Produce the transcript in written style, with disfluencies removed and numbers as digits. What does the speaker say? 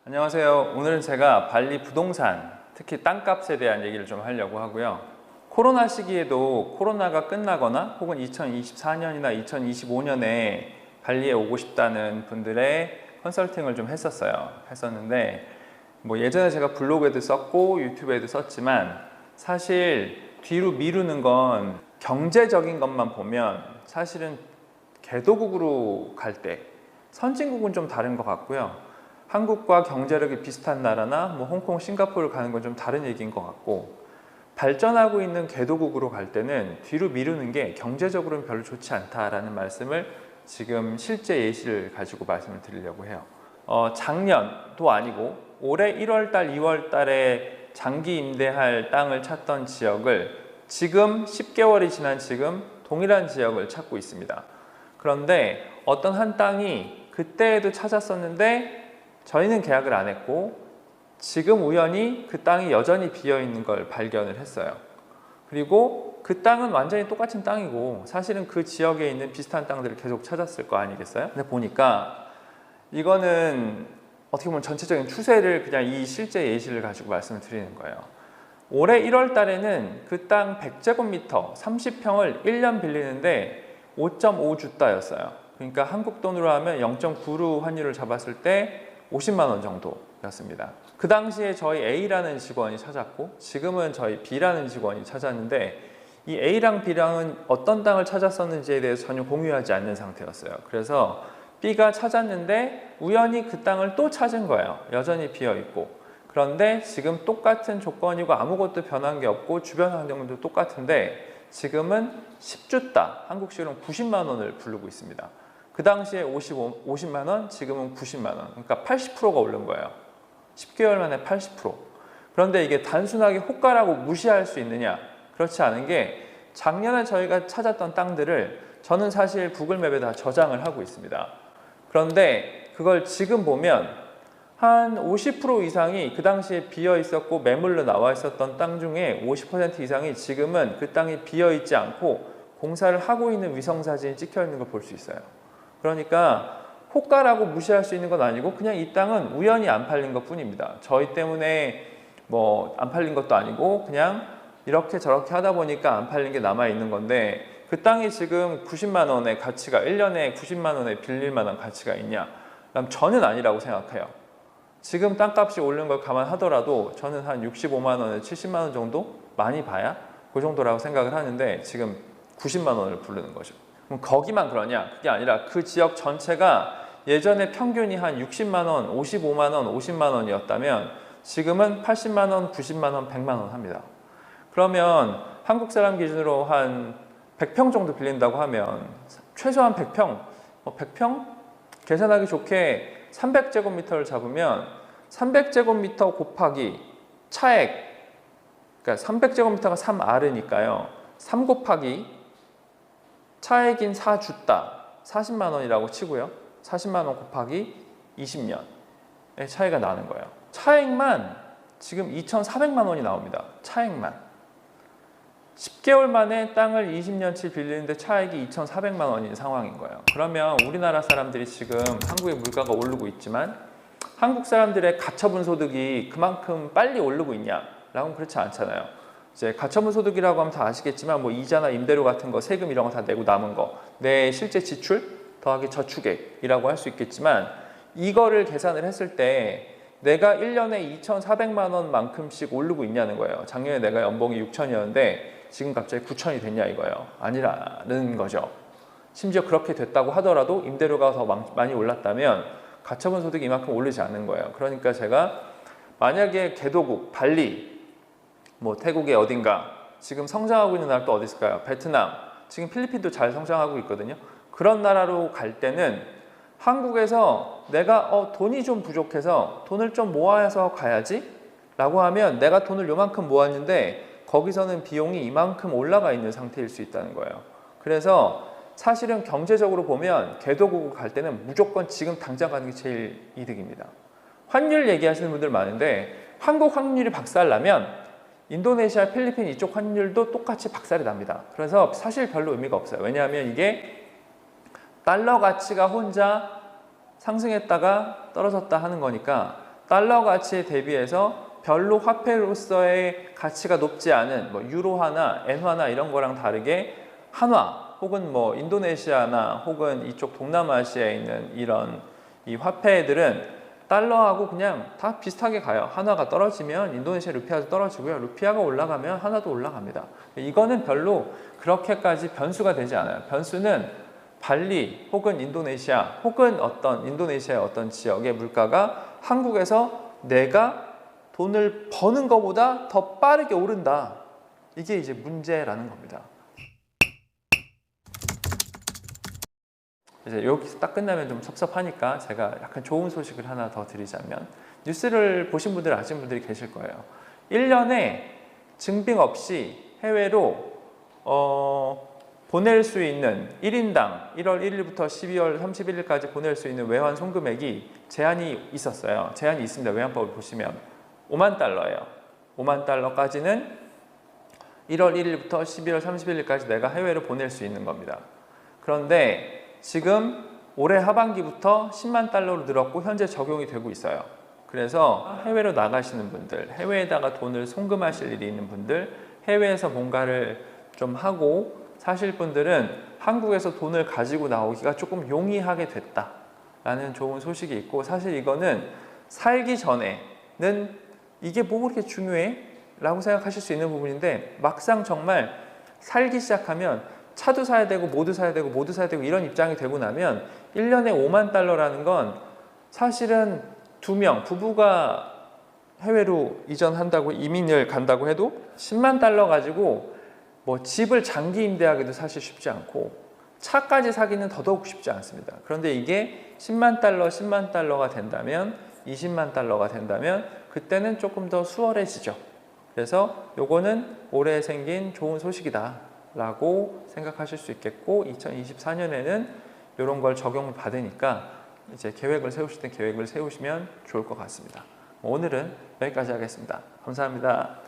안녕하세요. 오늘은 제가 발리 부동산, 특히 땅값에 대한 얘기를 좀 하려고 하고요. 코로나 시기에도 코로나가 끝나거나 혹은 2024년이나 2025년에 발리에 오고 싶다는 분들의 컨설팅을 좀 했었는데 예전에 제가 블로그에도 썼고 유튜브에도 썼지만 사실 뒤로 미루는 건 경제적인 것만 보면 사실은 개도국으로 갈 때 선진국은 좀 다른 것 같고요. 한국과 경제력이 비슷한 나라나 홍콩, 싱가포르를 가는 건 좀 다른 얘기인 것 같고, 발전하고 있는 개도국으로 갈 때는 뒤로 미루는 게 경제적으로는 별로 좋지 않다라는 말씀을 지금 실제 예시를 가지고 말씀을 드리려고 해요. 작년도 아니고 올해 1월달, 2월달에 장기 임대할 땅을 찾던 지역을 지금 10개월이 지난 지금 동일한 지역을 찾고 있습니다. 그런데 어떤 한 땅이 그때에도 찾았었는데 저희는 계약을 안 했고 지금 우연히 그 땅이 여전히 비어 있는 걸 발견을 했어요. 그리고 그 땅은 완전히 똑같은 땅이고 사실은 그 지역에 있는 비슷한 땅들을 계속 찾았을 거 아니겠어요? 근데 보니까 이거는 어떻게 보면 전체적인 추세를 그냥 이 실제 예시를 가지고 말씀을 드리는 거예요. 올해 1월 달에는 그 땅 100제곱미터 30평을 1년 빌리는데 5.5주따였어요. 그러니까 한국 돈으로 하면 0.96 환율을 잡았을 때 50만 원 정도였습니다. 그 당시에 저희 A라는 직원이 찾았고 지금은 저희 B라는 직원이 찾았는데 이 A랑 B랑은 어떤 땅을 찾았었는지에 대해서 전혀 공유하지 않는 상태였어요. 그래서 B가 찾았는데 우연히 그 땅을 또 찾은 거예요. 여전히 비어있고. 그런데 지금 똑같은 조건이고 아무것도 변한 게 없고 주변 환경도 똑같은데 지금은 10주따, 한국식으로는 90만 원을 부르고 있습니다. 그 당시에 50만 원, 지금은 90만 원. 그러니까 80%가 오른 거예요. 10개월 만에 80%. 그런데 이게 단순하게 호가라고 무시할 수 있느냐? 그렇지 않은 게 작년에 저희가 찾았던 땅들을 저는 사실 구글맵에 다 저장을 하고 있습니다. 그런데 그걸 지금 보면 한 50% 이상이 그 당시에 비어 있었고 매물로 나와 있었던 땅 중에 50% 이상이 지금은 그 땅이 비어 있지 않고 공사를 하고 있는 위성사진이 찍혀 있는 걸 볼 수 있어요. 그러니까 호가라고 무시할 수 있는 건 아니고 그냥 이 땅은 우연히 안 팔린 것 뿐입니다. 저희 때문에 안 팔린 것도 아니고 그냥 이렇게 저렇게 하다 보니까 안 팔린 게 남아 있는 건데 그 땅이 지금 90만 원의 가치가 1년에 90만 원에 빌릴 만한 가치가 있냐? 그럼 저는 아니라고 생각해요. 지금 땅값이 오른 걸 감안하더라도 저는 한 65만 원에 70만 원 정도 많이 봐야 그 정도라고 생각을 하는데 지금 90만 원을 부르는 거죠. 그럼 거기만 그러냐? 그게 아니라 그 지역 전체가 예전에 평균이 한 60만 원, 55만 원, 50만 원이었다면 지금은 80만 원, 90만 원, 100만 원 합니다. 그러면 한국 사람 기준으로 한 100평 정도 빌린다고 하면 최소한 100평, 100평? 계산하기 좋게 300제곱미터를 잡으면 300제곱미터 곱하기 차액, 그러니까 300제곱미터가 3R이니까요. 3 곱하기 차액인 4주따 40만 원이라고 치고요. 40만 원 곱하기 20년의 차이가 나는 거예요. 차액만 지금 2,400만 원이 나옵니다. 차액만. 10개월 만에 땅을 20년치 빌리는데 차액이 2,400만 원인 상황인 거예요. 그러면 우리나라 사람들이 지금 한국의 물가가 오르고 있지만 한국 사람들의 가처분 소득이 그만큼 빨리 오르고 있냐? 라고는 그렇지 않잖아요. 이제 가처분 소득이라고 하면 다 아시겠지만 이자나 임대료 같은 거, 세금 이런 거 다 내고 남은 거, 내 실제 지출 더하기 저축액이라고 할 수 있겠지만 이거를 계산을 했을 때 내가 1년에 2,400만 원만큼씩 오르고 있냐는 거예요. 작년에 내가 연봉이 6천이었는데 지금 갑자기 9천이 됐냐 이거예요. 아니라는 거죠. 심지어 그렇게 됐다고 하더라도 임대료가 더 많이 올랐다면 가처분 소득이 이만큼 오르지 않는 거예요. 그러니까 제가 만약에 개도국, 발리, 태국의 어딘가 지금 성장하고 있는 나라 또 어디 있을까요? 베트남, 지금 필리핀도 잘 성장하고 있거든요. 그런 나라로 갈 때는 한국에서 내가 돈이 좀 부족해서 돈을 좀 모아서 가야지 라고 하면 내가 돈을 요만큼 모았는데 거기서는 비용이 이만큼 올라가 있는 상태일 수 있다는 거예요. 그래서 사실은 경제적으로 보면 개도국을 갈 때는 무조건 지금 당장 가는 게 제일 이득입니다. 환율 얘기하시는 분들 많은데 한국 환율이 박살나면 인도네시아, 필리핀 이쪽 환율도 똑같이 박살이 납니다. 그래서 사실 별로 의미가 없어요. 왜냐하면 이게 달러 가치가 혼자 상승했다가 떨어졌다 하는 거니까 달러 가치에 대비해서 별로 화폐로서의 가치가 높지 않은 뭐 유로화나 엔화나 이런 거랑 다르게 한화 혹은 뭐 인도네시아나 혹은 이쪽 동남아시아에 있는 이런 이 화폐들은 달러하고 그냥 다 비슷하게 가요. 한화가 떨어지면 인도네시아 루피아도 떨어지고요. 루피아가 올라가면 한화도 올라갑니다. 이거는 별로 그렇게까지 변수가 되지 않아요. 변수는 발리 혹은 인도네시아 혹은 어떤 인도네시아의 어떤 지역의 물가가 한국에서 내가 돈을 버는 것보다 더 빠르게 오른다. 이게 이제 문제라는 겁니다. 이제 여기서 딱 끝나면 좀 섭섭하니까 제가 약간 좋은 소식을 하나 더 드리자면, 뉴스를 보신 분들 아시는 분들이 계실 거예요. 1년에 증빙 없이 해외로 보낼 수 있는 1인당 1월 1일부터 12월 31일까지 보낼 수 있는 외환 송금액이 제한이 있었어요. 제한이 있습니다. 외환법을 보시면 5만 달러예요. 5만 달러까지는 1월 1일부터 12월 31일까지 내가 해외로 보낼 수 있는 겁니다. 그런데 지금 올해 하반기부터 10만 달러로 늘었고 현재 적용이 되고 있어요. 그래서 해외로 나가시는 분들, 해외에다가 돈을 송금하실 일이 있는 분들, 해외에서 뭔가를 좀 하고 사실 분들은 한국에서 돈을 가지고 나오기가 조금 용이하게 됐다라는 좋은 소식이 있고, 사실 이거는 살기 전에는 이게 뭐 그렇게 중요해? 라고 생각하실 수 있는 부분인데, 막상 정말 살기 시작하면 차도 사야 되고 모두 사야 되고 모두 사야 되고 이런 입장이 되고 나면 1년에 5만 달러라는 건 사실은 2명, 부부가 해외로 이전한다고 이민을 간다고 해도 10만 달러 가지고 뭐 집을 장기 임대하기도 사실 쉽지 않고 차까지 사기는 더더욱 쉽지 않습니다. 그런데 이게 10만 달러, 10만 달러가 된다면, 20만 달러가 된다면 그때는 조금 더 수월해지죠. 그래서 요거는 올해 생긴 좋은 소식이다 라고 생각하실 수 있겠고, 2024년에는 이런 걸 적용을 받으니까 이제 계획을 세우실 때 계획을 세우시면 좋을 것 같습니다. 오늘은 여기까지 하겠습니다. 감사합니다.